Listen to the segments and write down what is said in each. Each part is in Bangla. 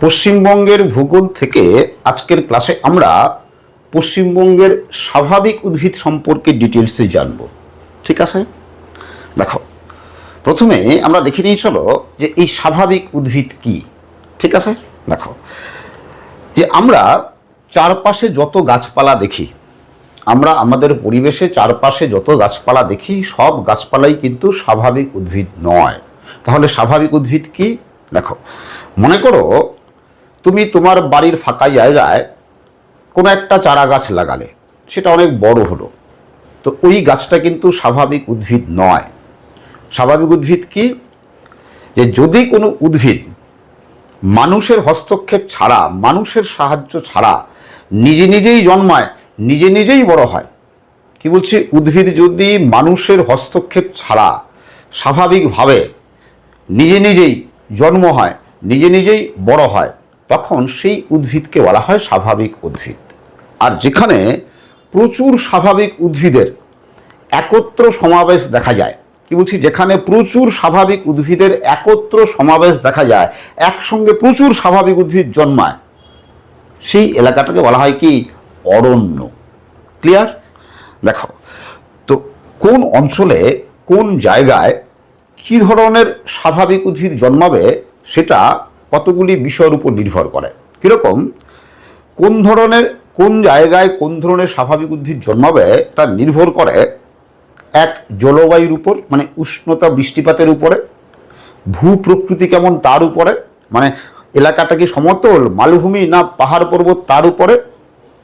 পশ্চিমবঙ্গের ভূগোল থেকে আজকের ক্লাসে আমরা পশ্চিমবঙ্গের স্বাভাবিক উদ্ভিদ সম্পর্কে ডিটেলসে জানব। ঠিক আছে, দেখো প্রথমে আমরা দেখে নিয়ে চলো যে এই স্বাভাবিক উদ্ভিদ কি। ঠিক আছে, দেখো যে আমরা চারপাশে যত গাছপালা দেখি, আমরা আমাদের পরিবেশে চারপাশে যত গাছপালা দেখি সব গাছপালাই কিন্তু স্বাভাবিক উদ্ভিদ নয়। তাহলে স্বাভাবিক উদ্ভিদ কি? দেখো, মনে করো তুমি তোমার বাড়ির ফাঁকা জায়গায় কোনো একটা চারা গাছ লাগালে, সেটা অনেক বড় হলো, তো ওই গাছটা কিন্তু স্বাভাবিক উদ্ভিদ নয়। স্বাভাবিক উদ্ভিদ কি? যে যদি কোনো উদ্ভিদ মানুষের হস্তক্ষেপ ছাড়া, মানুষের সাহায্য ছাড়া নিজে নিজেই জন্মায়, নিজে নিজেই বড় হয়। কি বলছি? উদ্ভিদ যদি মানুষের হস্তক্ষেপ ছাড়া স্বাভাবিকভাবে নিজে নিজেই জন্ম হয়, নিজে নিজেই বড় হয়, তখন সেই উদ্ভিদকে বলা হয় স্বাভাবিক উদ্ভিদ। আর যেখানে প্রচুর স্বাভাবিক উদ্ভিদের একত্র সমাবেশ দেখা যায়, কি বলছি, যেখানে প্রচুর স্বাভাবিক উদ্ভিদের একত্র সমাবেশ দেখা যায়, একসঙ্গে প্রচুর স্বাভাবিক উদ্ভিদ জন্মায়, সেই এলাকাটাকে বলা হয় কি? অরণ্য। ক্লিয়ার? দেখো তো কোন অঞ্চলে কোন জায়গায় কী ধরনের স্বাভাবিক উদ্ভিদ জন্মাবে সেটা কতগুলি বিষয়ের উপর নির্ভর করে। কীরকম? কোন ধরনের, কোন জায়গায় কোন ধরনের স্বাভাবিক উদ্ভিদ জন্মাবে তা নির্ভর করে এক, জলবায়ুর উপর, মানে উষ্ণতা বৃষ্টিপাতের উপরে, ভূ প্রকৃতি কেমন তার উপরে, মানে এলাকাটা কি সমতল, মালভূমি না পাহাড় পর্বত তার উপরে।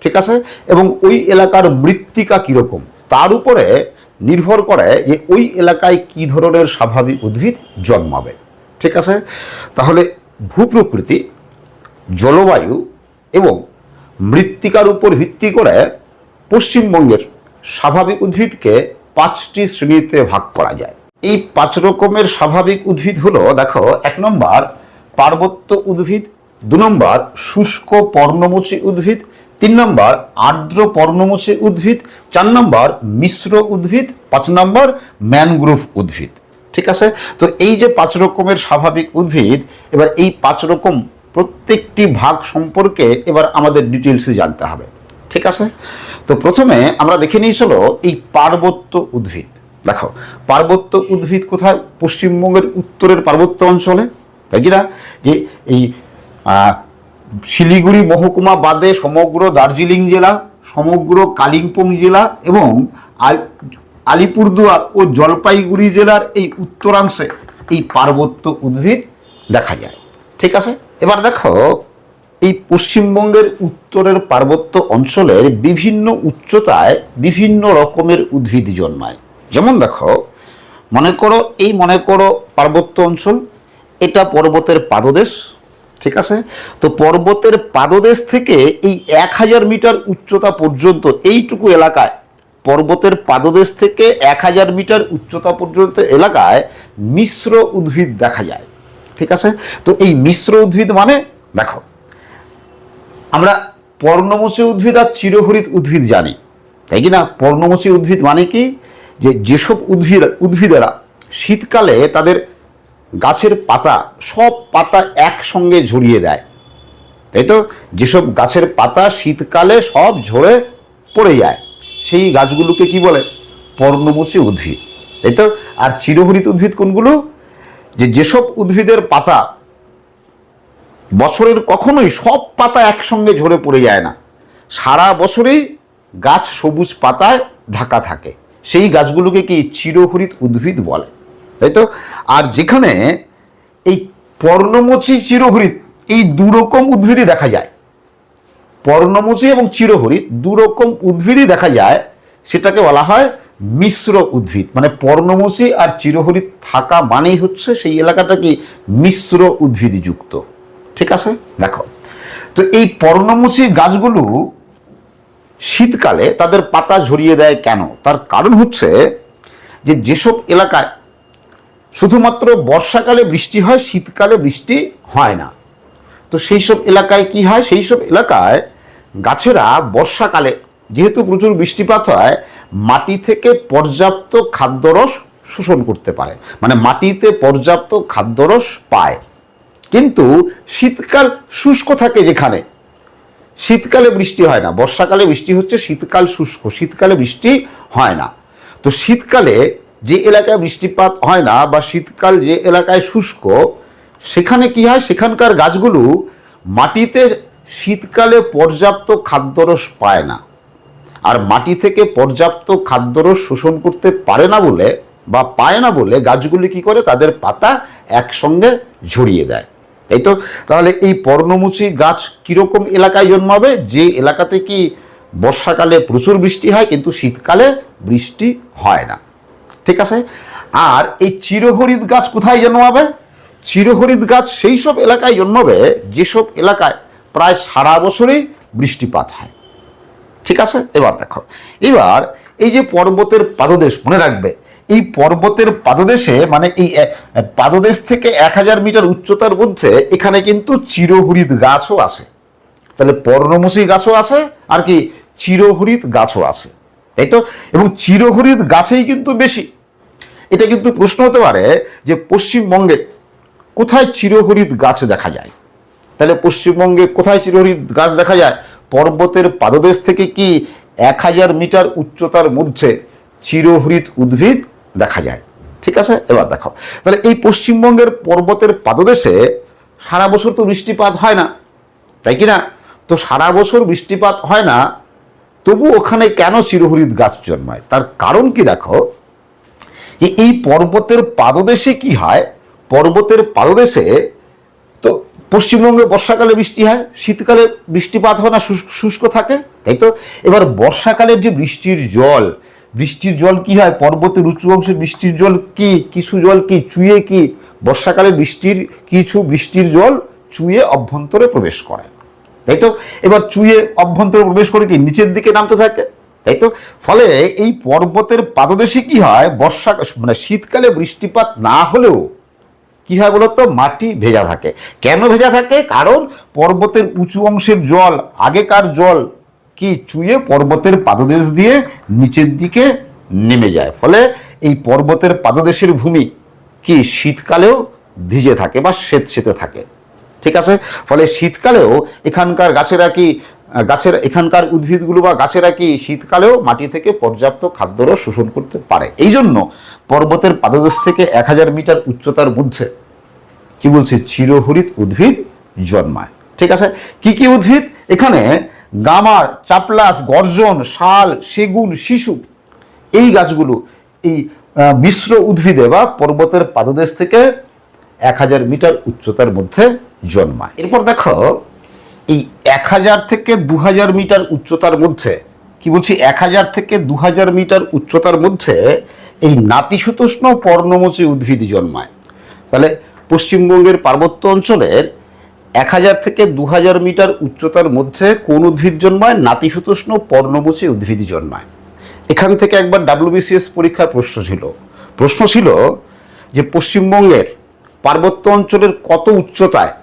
ঠিক আছে, এবং ওই এলাকার মৃত্তিকা কীরকম তার উপরে নির্ভর করে যে ওই এলাকায় কী ধরনের স্বাভাবিক উদ্ভিদ জন্মাবে। ঠিক আছে, তাহলে ভূপ্রকৃতি, জলবায়ু এবং মৃত্তিকার উপর ভিত্তি করে পশ্চিমবঙ্গের স্বাভাবিক উদ্ভিদকে 5টি শ্রেণীতে ভাগ করা যায়। এই 5 রকমের স্বাভাবিক উদ্ভিদ হলো, দেখো, 1 নম্বর পার্বত্য উদ্ভিদ, 2 নম্বর শুষ্ক পর্ণমোচী উদ্ভিদ, 3 নম্বর আর্দ্র পর্ণমোচী উদ্ভিদ, 4 নম্বর মিশ্র উদ্ভিদ, 5 নম্বর ম্যানগ্রোভ উদ্ভিদ। ঠিক আছে, তো এই যে 5 রকমের স্বাভাবিক উদ্ভিদ, এবার এই 5 রকম প্রত্যেকটি ভাগ সম্পর্কে এবার আমাদের ডিটেলসে জানতে হবে। ঠিক আছে, তো প্রথমে আমরা দেখে নিয়েছিল এই পার্বত্য উদ্ভিদ। দেখো, পার্বত্য উদ্ভিদ কোথায়? পশ্চিমবঙ্গের উত্তরের পার্বত্য অঞ্চলে, তাই কি না? যে এই শিলিগুড়ি মহকুমা বাদে সমগ্র দার্জিলিং জেলা, সমগ্র কালিম্পং জেলা এবং আলিপুরদুয়ার ও জলপাইগুড়ি জেলার এই উত্তরাংশে এই পার্বত্য উদ্ভিদ দেখা যায়। ঠিক আছে, এবার দেখো এই পশ্চিমবঙ্গের উত্তরের পার্বত্য অঞ্চলের বিভিন্ন উচ্চতায় বিভিন্ন রকমের উদ্ভিদ জন্মায়। যেমন দেখো, মনে করো পার্বত্য অঞ্চল, এটা পর্বতের পাদদেশ। ঠিক আছে, তো পর্বতের পাদদেশ থেকে এই 1000 মিটার উচ্চতা পর্যন্ত এইটুকু এলাকায়, পর্বতের পাদদেশ থেকে 1000 মিটার উচ্চতা পর্যন্ত এলাকায় মিশ্র উদ্ভিদ দেখা যায়। ঠিক আছে, তো এই মিশ্র উদ্ভিদ মানে, দেখো, আমরা পর্ণমোচী উদ্ভিদ আর চিরহরিৎ উদ্ভিদ জানি, তাই কি না? পর্ণমোচী উদ্ভিদ মানে কি? যে যেসব উদ্ভিদেরা শীতকালে তাদের গাছের পাতা, সব পাতা একসঙ্গে ঝরিয়ে দেয়, তাই তো? যেসব গাছের পাতা শীতকালে সব ঝরে পড়ে যায়, সেই গাছগুলোকে কি বলে? পর্ণমোচী উদ্ভিদ, তাই তো? আর চিরহরিৎ উদ্ভিদ কোনগুলো? যেসব উদ্ভিদের পাতা বছরের কখনোই সব পাতা একসঙ্গে ঝরে পড়ে যায় না, সারা বছরই গাছ সবুজ পাতায় ঢাকা থাকে, সেই গাছগুলোকে কি? চিরহরিৎ উদ্ভিদ বলে, তাই তো? আর যেখানে এই পর্ণমোচী চিরহরিৎ এই 2 রকম উদ্ভিদই দেখা যায়, পর্ণমোচী এবং চিরহরিৎ 2 রকম উদ্ভিদই দেখা যায়, সেটাকে বলা হয় মিশ্র উদ্ভিদ। মানে পর্ণমোচী আর চিরহরিৎ থাকা মানেই হচ্ছে সেই এলাকাটা কি? মিশ্র উদ্ভিদ যুক্ত। ঠিক আছে, দেখো, তো এই পর্ণমোচী গাছগুলো শীতকালে তাদের পাতা ঝরিয়ে দেয় কেন? তার কারণ হচ্ছে যে যেসব এলাকায় শুধুমাত্র বর্ষাকালে বৃষ্টি হয়, শীতকালে বৃষ্টি হয় না, তো সেই সব এলাকায় কি হয়? সেই সব এলাকায় গাছেরা বর্ষাকালে যেহেতু প্রচুর বৃষ্টিপাত হয়, মাটি থেকে পর্যাপ্ত খাদ্যরস শোষণ করতে পারে, মানে মাটিতে পর্যাপ্ত খাদ্যরস পায়। কিন্তু শীতকাল শুষ্ক থাকে, যেখানে শীতকালে বৃষ্টি হয় না, বর্ষাকালে বৃষ্টি হচ্ছে, শীতকাল শুষ্ক, শীতকালে বৃষ্টি হয় না। তো শীতকালে যে এলাকায় বৃষ্টিপাত হয় না বা শীতকাল যে এলাকায় শুষ্ক, সেখানে কি হয়, সেখানকার গাছগুলো মাটিতে শীতকালে পর্যাপ্ত খাদ্যরস পায় না। আর মাটি থেকে পর্যাপ্ত খাদ্যরস শোষণ করতে পারে না বলে বা পায় না বলে গাছগুলি কি করে, তাদের পাতা একসঙ্গে ঝরিয়ে দেয়, তাই তো। তাহলে এই পর্ণমোচী গাছ কীরকম এলাকায় জন্মাবে, যে এলাকাতে কি বর্ষাকালে প্রচুর বৃষ্টি হয় কিন্তু শীতকালে বৃষ্টি হয় না, ঠিক আছে। আর এই চিরহরিৎ গাছ কোথায় জন্মাবে? চিরহরিৎ গাছ সেই সব এলাকায় জন্মাবে যেসব এলাকায় প্রায় সারা বছরই বৃষ্টিপাত হয়, ঠিক আছে। এবার দেখো, এবার এই যে পর্বতের পাদদেশ, মনে রাখবে এই পর্বতের পাদদেশে, মানে এই পাদদেশ থেকে 1000 মিটার উচ্চতার মধ্যে এখানে কিন্তু চিরহরিৎ গাছও আছে। তাহলে পর্ণমোচী গাছও আছে আর কি চিরহরিৎ গাছও আছে, তাই তো। এবং চিরহরিৎ গাছেই কিন্তু বেশি। এটা কিন্তু প্রশ্ন হতে পারে যে পশ্চিমবঙ্গে কোথায় চিরহরিৎ গাছ দেখা যায়। তাহলে পশ্চিমবঙ্গে কোথায় চিরহরিৎ গাছ দেখা যায়? পর্বতের পাদদেশ থেকে কি 1000 মিটার উচ্চতার মধ্যে চিরহরিৎ উদ্ভিদ দেখা যায়, ঠিক আছে। এবার দেখো, তাহলে এই পশ্চিমবঙ্গের পর্বতের পাদদেশে সারা বছর তো বৃষ্টিপাত হয় না, তাই কি না? তো সারা বছর বৃষ্টিপাত হয় না, তবু ওখানে কেন চিরহরিৎ গাছ জন্মায়? তার কারণ কি দেখো, যে এই পর্বতের পাদদেশে কি হয়, পর্বতের পাদদেশে তো পশ্চিমবঙ্গে বর্ষাকালে বৃষ্টি হয়, শীতকালে বৃষ্টিপাত হয় না, শুষ্ক থাকে, তাই তো। এবার বর্ষাকালের যে বৃষ্টির জল কি হয়, পর্বতের উঁচু অংশের বৃষ্টির জল কি, কিছু জল কি চুইয়ে কি বর্ষাকালে কিছু বৃষ্টির জল চুইয়ে অভ্যন্তরে প্রবেশ করে, তাই তো। এবার চুইয়ে অভ্যন্তরে প্রবেশ করে কি নিচের দিকে নামতে থাকে, তাই তো। ফলে এই পর্বতের পাদদেশে কি হয়, মানে শীতকালে বৃষ্টিপাত না হলেও কি হয় বলতো, মাটি ভেজা থাকে। কেন ভেজা থাকে? কারণ পর্বতের উঁচু অংশের জল, আগেকার জল কি চুইয়ে পর্বতের পাদদেশ দিয়ে নিচের দিকে নেমে যায়। ফলে এই পর্বতের পাদদেশের ভূমি কি শীতকালেও ভিজে থাকে বা স্যাঁতসেঁতে থাকে, ঠিক আছে। ফলে শীতকালেও এখানকার এখানকার উদ্ভিদগুলো বা গাছেরা কি শীতকালেও মাটি থেকে পর্যাপ্ত খাদ্যরস শোষণ করতে পারে। এই জন্য পর্বতের পাদদেশ থেকে 1000 মিটার উচ্চতার মধ্যে কি বলছে, চিরহরিৎ উদ্ভিদ জন্মায়, ঠিক আছে। কি কি উদ্ভিদ? এখানে গামার, চাপলাস, গর্জন, শাল, সেগুন, শিশু, এই গাছগুলো এই মিশ্র উদ্ভিদে বা পর্বতের পাদদেশ থেকে 1000 মিটার উচ্চতার মধ্যে জন্মায়। এরপর দেখো, এই 1000 থেকে 2000 মিটার উচ্চতার মধ্যে, কি বলছি, 1000 থেকে 2000 মিটার উচ্চতার মধ্যে এই নাতিশীতোষ্ণ পর্ণমোচী উদ্ভিদ জন্মায়। তাহলে পশ্চিমবঙ্গের পার্বত্য অঞ্চলের 1000 থেকে 2000 মিটার উচ্চতার মধ্যে কোন উদ্ভিদ জন্মায়? নাতিশীতোষ্ণ পর্ণমোচী উদ্ভিদ জন্মায়। এখান থেকে একবার WBCS পরীক্ষার প্রশ্ন ছিল যে পশ্চিমবঙ্গের পার্বত্য অঞ্চলের কত উচ্চতায়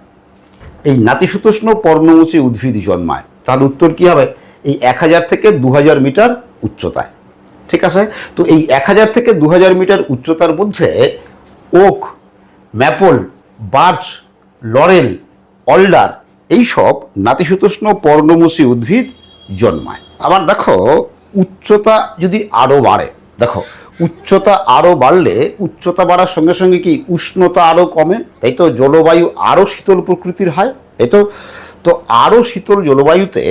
এই নাতিশীতোষ্ণ পর্ণমোচী উদ্ভিদ জন্মায়? তার উত্তর কি হবে? এই 1000 থেকে 2000 মিটার উচ্চতায়, ঠিক আছে। তো এই 1000 থেকে 2000 মিটার উচ্চতার মধ্যে okay, maple, birch, lauryl, older, এইসব নাতিশীতোষ্ণ পর্ণমোচী উদ্ভিদ জন্মায়। আবার দেখো, উচ্চতা যদি আরও বাড়ে, দেখো উচ্চতা আরও বাড়লে উচ্চতা বাড়ার সঙ্গে সঙ্গে কি উষ্ণতা আরও কমে, তাই তো। জলবায়ু আরও শীতল প্রকৃতির হয়, তাই তো। তো আরও শীতল জলবায়ুতে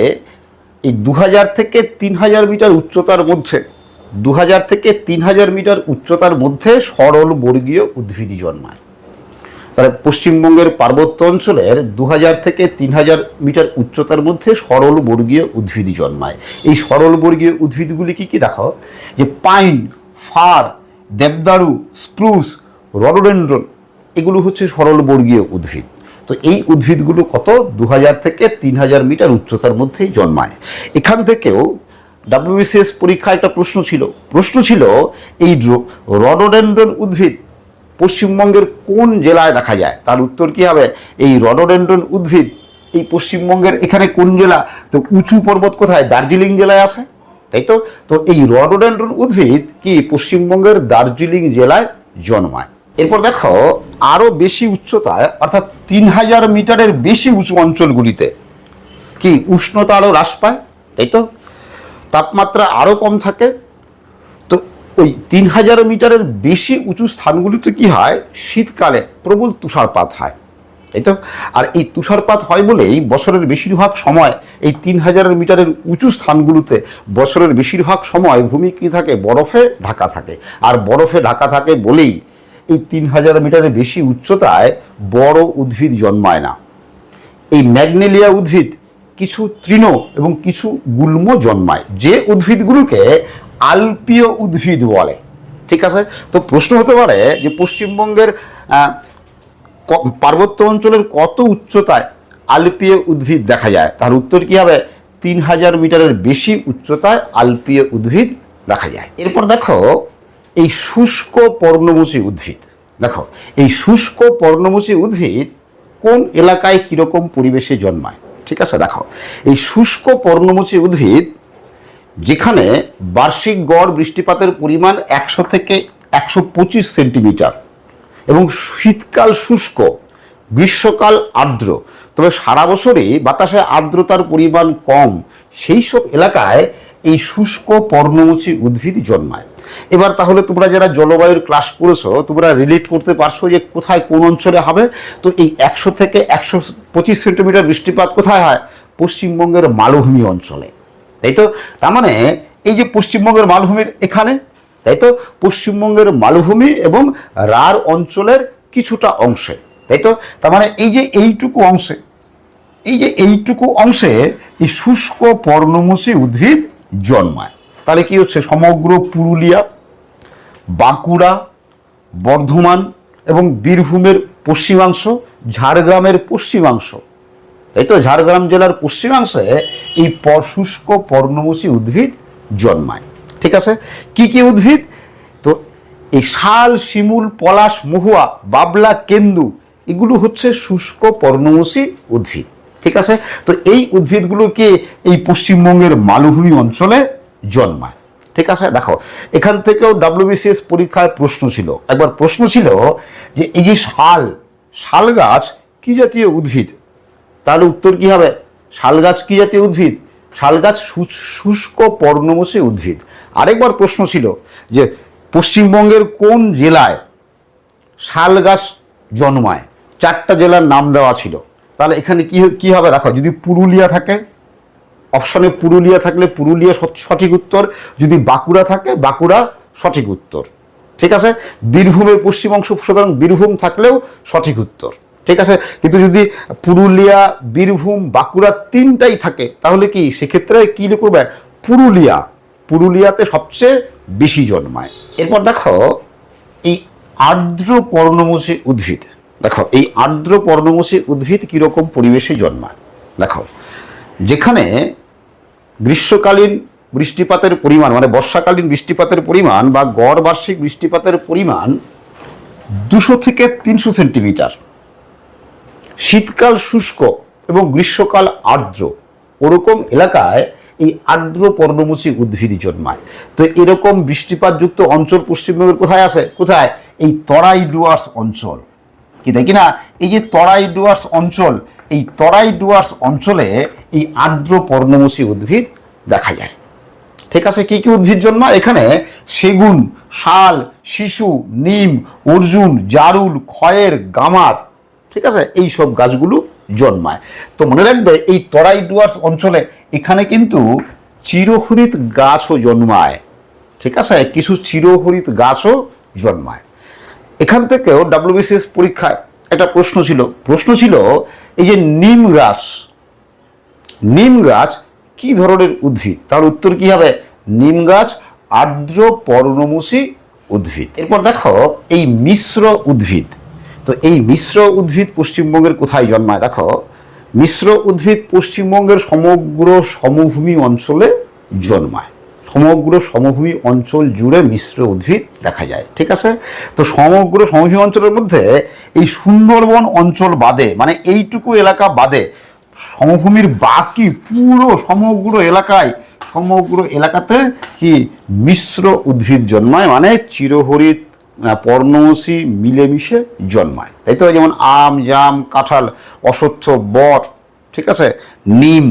এই 2000 থেকে 3000 মিটার উচ্চতার মধ্যে 2000 থেকে 3000 মিটার উচ্চতার মধ্যে সরল বর্গীয় উদ্ভিদ জন্মায়। তাহলে পশ্চিমবঙ্গের পার্বত্য অঞ্চলের 2000 থেকে 3000 মিটার উচ্চতার মধ্যে সরল বর্গীয় উদ্ভিদ জন্মায়। এই সরল বর্গীয় উদ্ভিদগুলি কি কি দেখো, যে পাইন, ফার, দেবদারু, স্প্রুস, রডোডেন্ড্রন, এগুলো হচ্ছে সরল বর্গীয় উদ্ভিদ। তো এই উদ্ভিদগুলো কত, 2000 থেকে 3000 মিটার উচ্চতার মধ্যেই জন্মায়। এখান থেকেও WBCS পরীক্ষায় একটা প্রশ্ন ছিল এই রডোডেন্ড্রন উদ্ভিদ পশ্চিমবঙ্গের কোন জেলায় দেখা যায়? তার উত্তর কি হবে? এই রডোডেন্ড্রন উদ্ভিদ এই পশ্চিমবঙ্গের এখানে কোন জেলা? তো উঁচু পর্বত কোথায়? দার্জিলিং জেলায় আছে, তাই তো। তো এই রডোডেন্ড্রন উদ্ভিদ কি পশ্চিমবঙ্গের দার্জিলিং জেলায় জন্মায়। এরপর দেখো, আরও বেশি উচ্চতায় অর্থাৎ 3000 মিটারের বেশি উঁচু অঞ্চলগুলিতে কি উষ্ণতা আরও হ্রাস পায়, তাই তো, তাপমাত্রা আরও কম থাকে। তো ওই 3000 মিটারের বেশি উঁচু স্থানগুলিতে কি হয়, শীতকালে প্রবল তুষারপাত হয়, তাই তো। আর এই তুষারপাত হয় বলেই বছরের বেশিরভাগ সময় এই 3000 মিটারের উঁচু স্থানগুলোতে বছরের বেশিরভাগ সময় ভূমি কি থাকে, বরফে ঢাকা থাকে। আর বরফে ঢাকা থাকে বলেই এই 3000 মিটারের বেশি উচ্চতায় বড় উদ্ভিদ জন্মায় না। এই ম্যাগনেলিয়া উদ্ভিদ কিছু তৃণ এবং কিছু গুল্ম জন্মায়, যে উদ্ভিদগুলোকে আলপীয় উদ্ভিদ বলে, ঠিক আছে। তো প্রশ্ন হতে পারে যে পশ্চিমবঙ্গের পার্বত্য অঞ্চলের কত উচ্চতায় আলপীয় উদ্ভিদ দেখা যায়, তার উত্তর কি হবে, 3000 মিটারের বেশি উচ্চতায় আলপীয় উদ্ভিদ দেখা যায়। এরপর দেখো এই শুষ্ক পর্ণমোচী উদ্ভিদ, দেখো এই শুষ্ক পর্ণমোচী উদ্ভিদ কোন এলাকায় কীরকম পরিবেশে জন্মায়, ঠিক আছে। দেখো এই শুষ্ক পর্ণমোচী উদ্ভিদ যেখানে বার্ষিক গড় বৃষ্টিপাতের পরিমাণ 100 থেকে 125 সেন্টিমিটার এবং শীতকাল শুষ্ক, গ্রীষ্মকাল আর্দ্র, তবে সারা বছরই বাতাসে আর্দ্রতার পরিমাণ কম, সেই সব এলাকায় এই শুষ্ক পর্ণমোচী উদ্ভিদ জন্মায়। এবার তাহলে তোমরা যারা জলবায়ুর ক্লাস করেছো তোমরা রিলেট করতে পারছো যে কোথায় কোন অঞ্চলে হবে। তো এই 100 থেকে 125 সেন্টিমিটার বৃষ্টিপাত কোথায় হয়, পশ্চিমবঙ্গের মালভূমি অঞ্চলে, তাই তো। তার মানে এই যে পশ্চিমবঙ্গের মালভূমির এখানে, তাই তো, পশ্চিমবঙ্গের মালভূমি এবং রাঢ় অঞ্চলের কিছুটা অংশে, তাই তো। তার মানে এই যে এইটুকু অংশে, এই যে এইটুকু অংশে এই শুষ্ক পর্ণমোচী উদ্ভিদ জন্মায়। তাহলে কি হচ্ছে, সমগ্র পুরুলিয়া, বাঁকুড়া, বর্ধমান এবং বীরভূমের পশ্চিমাংশ, ঝাড়গ্রামের পশ্চিমাংশ, তাই তো, ঝাড়গ্রাম জেলার পশ্চিমাংশে এই শুষ্ক পর্ণমোচী উদ্ভিদ জন্মায়, ঠিক আছে। কি কি উদ্ভিদ, তো এই শাল, শিমুল, পলাশ, মহুয়া, বাবলা, কেন্দু, এগুলো হচ্ছে শুষ্ক পর্ণমোচী উদ্ভিদ, ঠিক আছে। তো এই উদ্ভিদগুলোকে এই পশ্চিমবঙ্গের মালভূমি অঞ্চলে জন্মায়, ঠিক আছে। দেখো এখান থেকেও WBCS পরীক্ষায় প্রশ্ন ছিল, একবার প্রশ্ন ছিল যে এই যে শাল গাছ কি জাতীয় উদ্ভিদ, তাহলে উত্তর কি হবে, শাল গাছ কি জাতীয় উদ্ভিদ, শাল গাছ শুষ্ক পর্ণমোচী উদ্ভিদ। আরেকবার প্রশ্ন ছিল যে পশ্চিমবঙ্গের কোন জেলায় শাল গাছ জন্মায়, 4টা জেলার নাম দেওয়া ছিল। তাহলে এখানে কি হবে, দেখো যদি পুরুলিয়া থাকে, অপশনে পুরুলিয়া থাকলে পুরুলিয়া সঠিক উত্তর, যদি বাঁকুড়া থাকে বাঁকুড়া সঠিক উত্তর, ঠিক আছে। বীরভূমের পশ্চিমাংশ সুতরাং বীরভূম থাকলেও সঠিক উত্তর, ঠিক আছে। কিন্তু যদি পুরুলিয়া, বীরভূম, বাঁকুড়া 3টাই থাকে তাহলে কি সেক্ষেত্রে কি করবে, পুরুলিয়াতে সবচেয়ে বেশি জন্মায়। এরপর দেখো এই আর্দ্র পর্ণমোচী উদ্ভিদ, দেখো এই আর্দ্র পর্ণমোচী উদ্ভিদ কীরকম পরিবেশে জন্মায়। দেখো যেখানে গ্রীষ্মকালীন বৃষ্টিপাতের পরিমাণ মানে বর্ষাকালীন বৃষ্টিপাতের পরিমাণ বা গড় বার্ষিক বৃষ্টিপাতের পরিমাণ 200 থেকে 300 সেন্টিমিটার, শীতকাল শুষ্ক এবং গ্রীষ্মকাল আর্দ্র, ওরকম এলাকায় এই আর্দ্র পর্ণমোচী উদ্ভিদ জন্মায়। তো এরকম বৃষ্টিপাতযুক্ত অঞ্চল পশ্চিমবঙ্গের কোথায় আছে, কোথায়, এই তরাই ডুয়ার্স অঞ্চল, কি তাই কিনা, এই যে তরাই ডুয়ার্স অঞ্চল, এই তরাই ডুয়ার্স অঞ্চলে এই আর্দ্র পর্ণমোচী উদ্ভিদ দেখা যায়, ঠিক আছে। কি কি উদ্ভিদ জন্মায় এখানে, সেগুন, শাল, শিশু, নিম, অর্জুন, জারুল, খয়ের, গামার, ঠিক আছে, এই সব গাছগুলো জন্মায়। তো মনে রাখবে এই তরাই ডুয়ার্স অঞ্চলে এখানে কিন্তু চিরহরিৎ গাছও জন্মায়, ঠিক আছে, কিছু চিরহরিৎ গাছও জন্মায়। এখান থেকেও WBCS পরীক্ষায় একটা প্রশ্ন ছিল এই যে নিম গাছ কি ধরনের উদ্ভিদ, তার উত্তর কি হবে, নিম গাছ আর্দ্র পর্ণমোচী উদ্ভিদ। এরপর দেখো এই মিশ্র উদ্ভিদ, তো এই মিশ্র উদ্ভিদ পশ্চিমবঙ্গের কোথায় জন্মায়, দেখো মিশ্র উদ্ভিদ পশ্চিমবঙ্গের সমগ্র সমভূমি অঞ্চলে জন্মায়, সমগ্র সমভূমি অঞ্চল জুড়ে মিশ্র উদ্ভিদ দেখা যায়, ঠিক আছে। তো সমগ্র সমভূমি অঞ্চলের মধ্যে এই সুন্দরবন অঞ্চল বাদে মানে এইটুকু এলাকা বাদে সমভূমির বাকি পুরো সমগ্র এলাকাতে কি মিশ্র উদ্ভিদ জন্মায়, মানে চিরহরিৎ পর্ণমোচী মিলেমিশে জন্মায়, তাই তো? যেমন আম, জাম, কাঁঠাল, অশ্বত্থ, বট, ঠিক আছে, নিম,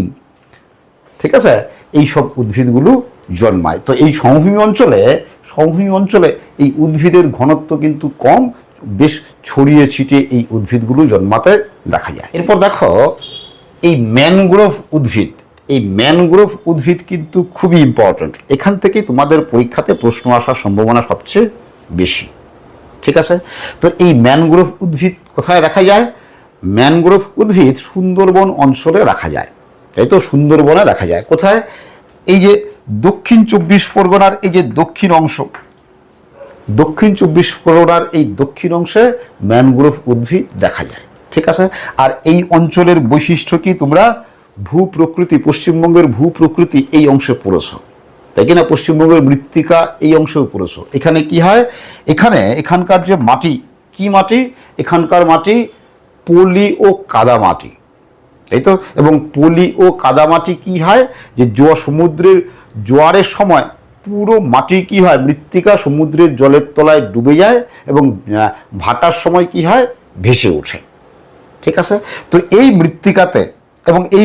ঠিক আছে, এইসব উদ্ভিদগুলো জন্মায়। তো এই সমভূমি অঞ্চলে এই উদ্ভিদের ঘনত্ব কিন্তু কম, বেশ ছড়িয়ে ছিটিয়ে এই উদ্ভিদগুলো জন্মাতে দেখা যায়। এরপর দেখো এই ম্যানগ্রোভ উদ্ভিদ কিন্তু খুবই ইম্পর্ট্যান্ট। এখান থেকেই তোমাদের পরীক্ষাতে প্রশ্ন আসার সম্ভাবনা সবচেয়ে বেশি, ঠিক আছে? তো এই ম্যানগ্রোভ উদ্ভিদ কোথায় দেখা যায়? ম্যানগ্রোভ উদ্ভিদ সুন্দরবন অঞ্চলে রাখা যায়, তাই তো? সুন্দরবনে দেখা যায়। কোথায়? এই যে দক্ষিণ চব্বিশ পরগনার এই যে দক্ষিণ অংশে ম্যানগ্রোভ উদ্ভিদ দেখা যায়, ঠিক আছে? আর এই অঞ্চলের বৈশিষ্ট্য কি? তোমরা ভূপ্রকৃতি, পশ্চিমবঙ্গের ভূপ্রকৃতি এই অংশে পড়েছো, তাই কি না? পশ্চিমবঙ্গের মৃত্তিকা এই অংশেও পড়েছো। এখানে কি হয়? এখানকার যে মাটি, কি মাটি? এখানকার মাটি পলি ও কাদা মাটি, তাই তো? এবং পলি ও কাদামাটি কি হয়? যে সমুদ্রের জোয়ারের সময় পুরো মাটি কি হয়? মৃত্তিকা সমুদ্রের জলের তলায় ডুবে যায় এবং ভাটার সময় কি হয়? ভেসে ওঠে, ঠিক আছে? তো এই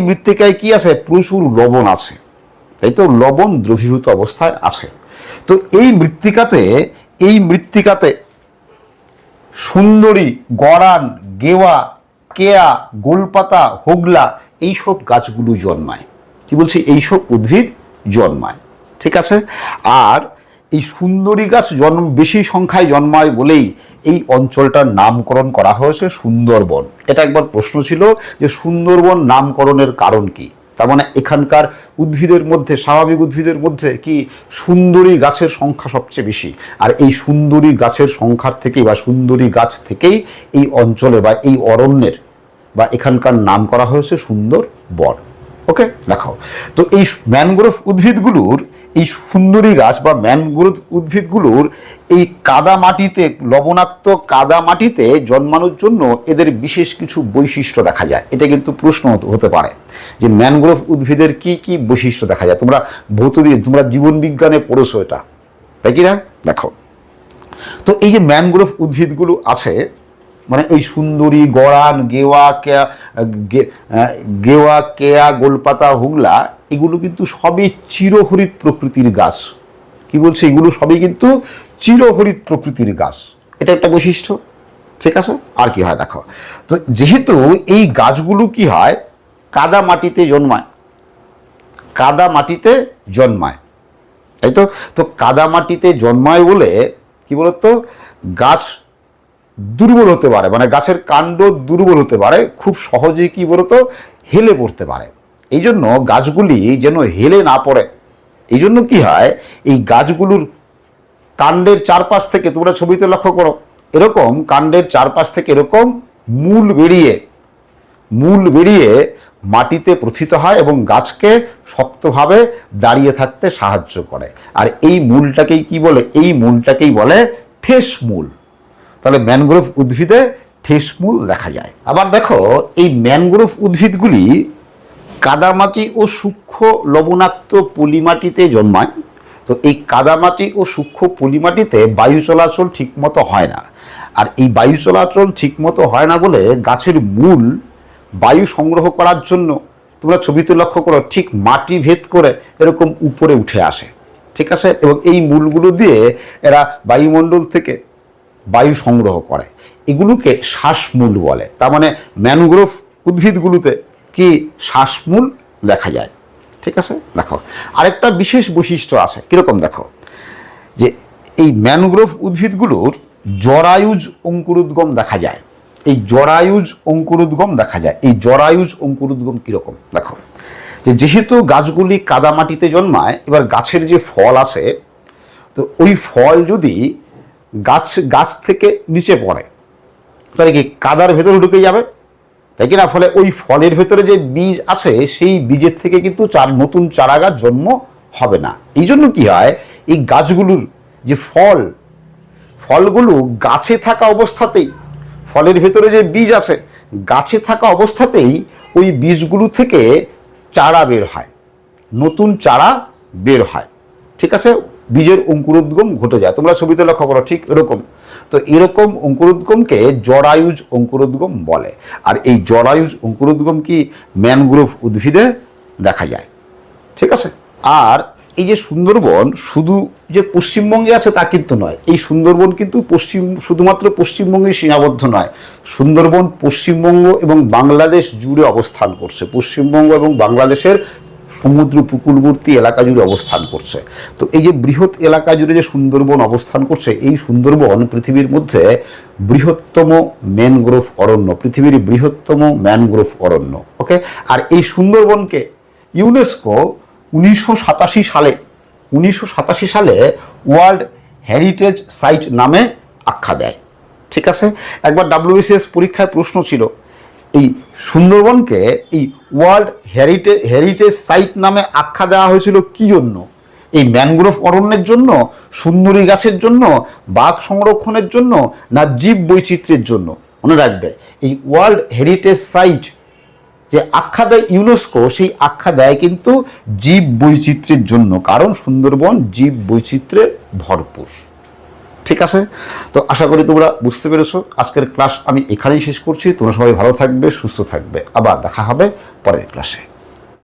মৃত্তিকায় কি আছে? প্রচুর লবণ আছে, তাই তো? লবণ দ্রবীভূত অবস্থায় আছে। তো এই মৃত্তিকাতে সুন্দরী, গরান, গেওয়া, কেয়া, গোলপাতা, হোগলা এইসব গাছগুলো জন্মায়। কি বলছি? এইসব উদ্ভিদ জন্মায়, ঠিক আছে? আর এই সুন্দরী গাছ বেশি সংখ্যায় জন্মায় বলেই এই অঞ্চলটার নামকরণ করা হয়েছে সুন্দরবন। এটা একবার প্রশ্ন ছিল যে সুন্দরবন নামকরণের কারণ কি? তার মানে এখানকার স্বাভাবিক উদ্ভিদের মধ্যে কি সুন্দরী গাছের সংখ্যা সবচেয়ে বেশি, আর এই সুন্দরী গাছের সংখ্যার থেকেই বা সুন্দরী গাছ থেকেই এই অঞ্চলে বা এই অরণ্যের বা এখানকার নাম করা হয়েছে সুন্দরবন। ওকে, দেখো তো এই ম্যানগ্রোভ উদ্ভিদগুলোর, এই সুন্দরী গাছ বা ম্যানগ্রোভ উদ্ভিদগুলোর এই কাদা মাটিতে, লবণাক্ত কাদা মাটিতে জন্মানোর জন্য এদের বিশেষ কিছু বৈশিষ্ট্য দেখা যায়। এটা কিন্তু প্রশ্ন হতে পারে যে ম্যানগ্রোভ উদ্ভিদের কি কি বৈশিষ্ট্য দেখা যায়। তোমরা জীবন বিজ্ঞানে পড়েছো এটা, তাই কি না? দেখো তো এই যে ম্যানগ্রোভ উদ্ভিদগুলো আছে, মানে এই সুন্দরী, গরান, গেওয়া, কেয়া, গোলপাতা, হুগলা, এগুলো কিন্তু সবই চিরহরিত প্রকৃতির গাছ। কি বলছে? এগুলো সবই কিন্তু চিরহরিত প্রকৃতির গাছ। এটা একটা বৈশিষ্ট্য, ঠিক আছে? আর কি হয় দেখো, তো যেহেতু এই গাছগুলো কি হয়? কাদা মাটিতে জন্মায়, তাই তো? তো কাদা মাটিতে জন্মায় বলে কি বলতো, গাছ দুর্বল হতে পারে, মানে গাছের কাণ্ড দুর্বল হতে পারে, খুব সহজেই কি বলতো হেলে পড়তে পারে। এই জন্য গাছগুলি যেন হেলে না পড়ে, এই জন্য কি হয়, এই গাছগুলোর কাণ্ডের চারপাশ থেকে, তোমরা ছবিতে লক্ষ্য করো, এরকম কাণ্ডের চারপাশ থেকে এরকম মূল বেরিয়ে মাটিতে প্রথিত হয় এবং গাছকে শক্তভাবে দাঁড়িয়ে থাকতে সাহায্য করে। আর এই মূলটাকেই কি বলে? এই মূলটাকেই বলে ঠেস মূল। তাহলে ম্যানগ্রোভ উদ্ভিদে ঠেস মূল দেখা যায়। আবার দেখো এই ম্যানগ্রোভ উদ্ভিদগুলি কাদামাটি ও সূক্ষ্ম লবণাক্ত পলিমাটিতে জন্মায়। তো এই কাদামাটি ও সূক্ষ্ম পলিমাটিতে বায়ু চলাচল ঠিকমতো হয় না, আর এই বায়ু চলাচল ঠিকমতো হয় না বলে গাছের মূল বায়ু সংগ্রহ করার জন্য, তোমরা ছবিতে লক্ষ্য করো, ঠিক মাটি ভেদ করে এরকম উপরে উঠে আসে, ঠিক আছে? এবং এই মূলগুলো দিয়ে এরা বায়ুমণ্ডল থেকে বায়ু সংগ্রহ করে। এগুলোকে শ্বাসমূল বলে। তার মানে ম্যানগ্রোভ উদ্ভিদগুলোতে কি শ্বাসমূল দেখা যায়, ঠিক আছে? দেখো আরেকটা বিশেষ বৈশিষ্ট্য আছে, কিরকম দেখো, যে এই ম্যানগ্রোভ উদ্ভিদগুলোর জরায়ুজ অঙ্কুরোদ্গম দেখা যায়। এই জরায়ুজ অঙ্কুরোদ্গম কিরকম দেখো, যে যেহেতু গাছগুলি কাদামাটিতে জন্মায়, এবার গাছের যে ফল আছে, তো ওই ফল যদি গাছ থেকে নিচে পড়ে তাহলে কি কাদার ভেতরে ঢুকে যাবে, তাই কি না? ফলে ওই ফলের ভেতরে যে বীজ আছে সেই বীজের থেকে কিন্তু নতুন চারা গাছ জন্ম হবে না। এই জন্য কি হয়, এই গাছগুলোর যে ফলগুলো গাছে থাকা অবস্থাতেই, ফলের ভেতরে যে বীজ আছে গাছে থাকা অবস্থাতেই ওই বীজগুলো থেকে চারা বের হয়, নতুন চারা বের হয়, ঠিক আছে? বীজের অঙ্কুরোদ্গম ঘটে যায়। তোমরা ছবিতে লক্ষ্য করো, ঠিক এরকম। তো এরকম অঙ্কুরোদ্গমকে জরায়ুজ অঙ্কুরোদ্গম বলে। আর এই জরায়ুজ অঙ্কুরোদ্গম কি ম্যানগ্রোভ উদ্ভিদে দেখা যায়, ঠিক আছে। আর এই যে সুন্দরবন শুধু যে পশ্চিমবঙ্গে আছে তা কিন্তু নয়, এই সুন্দরবন কিন্তু শুধুমাত্র পশ্চিমবঙ্গে সীমাবদ্ধ নয়। সুন্দরবন পশ্চিমবঙ্গ এবং বাংলাদেশ জুড়ে অবস্থান করছে, পশ্চিমবঙ্গ এবং বাংলাদেশের সমুদ্র উপকূলবর্তী এলাকা জুড়ে অবস্থান করছে। তো এই যে বৃহৎ এলাকা জুড়ে যে সুন্দরবন অবস্থান করছে, এই সুন্দরবন পৃথিবীর মধ্যে বৃহত্তম ম্যানগ্রোভ অরণ্য, পৃথিবীর বৃহত্তম ম্যানগ্রোভ অরণ্য। ওকে, আর এই সুন্দরবনকে ইউনেস্কো 1987 সালে ওয়ার্ল্ড হেরিটেজ সাইট নামে আখ্যা দেয়, ঠিক আছে। একবার WBCS পরীক্ষায় প্রশ্ন ছিল, এই সুন্দরবনকে এই ওয়ার্ল্ড হেরিটেজ সাইট নামে আখ্যা দেওয়া হয়েছিল কি জন্য? এই ম্যানগ্রোভ অরণ্যের জন্য, সুন্দরী গাছের জন্য, বাঘ সংরক্ষণের জন্য, না জীব বৈচিত্র্যের জন্য? মনে রাখবে, এই ওয়ার্ল্ড হেরিটেজ সাইট যে আখ্যা দেয় ইউনেস্কো, সেই আখ্যা দেয় কিন্তু জীব বৈচিত্র্যের জন্য, কারণ সুন্দরবন জীব বৈচিত্র্যে ভরপুর, ঠিক আছে। তো আশা করি তোমরা বুঝতে পেরেছো। আজকের ক্লাস আমি এখানেই শেষ করছি। তোমরা সবাই ভালো থাকবে, সুস্থ থাকবে, আবার দেখা হবে পরের ক্লাসে।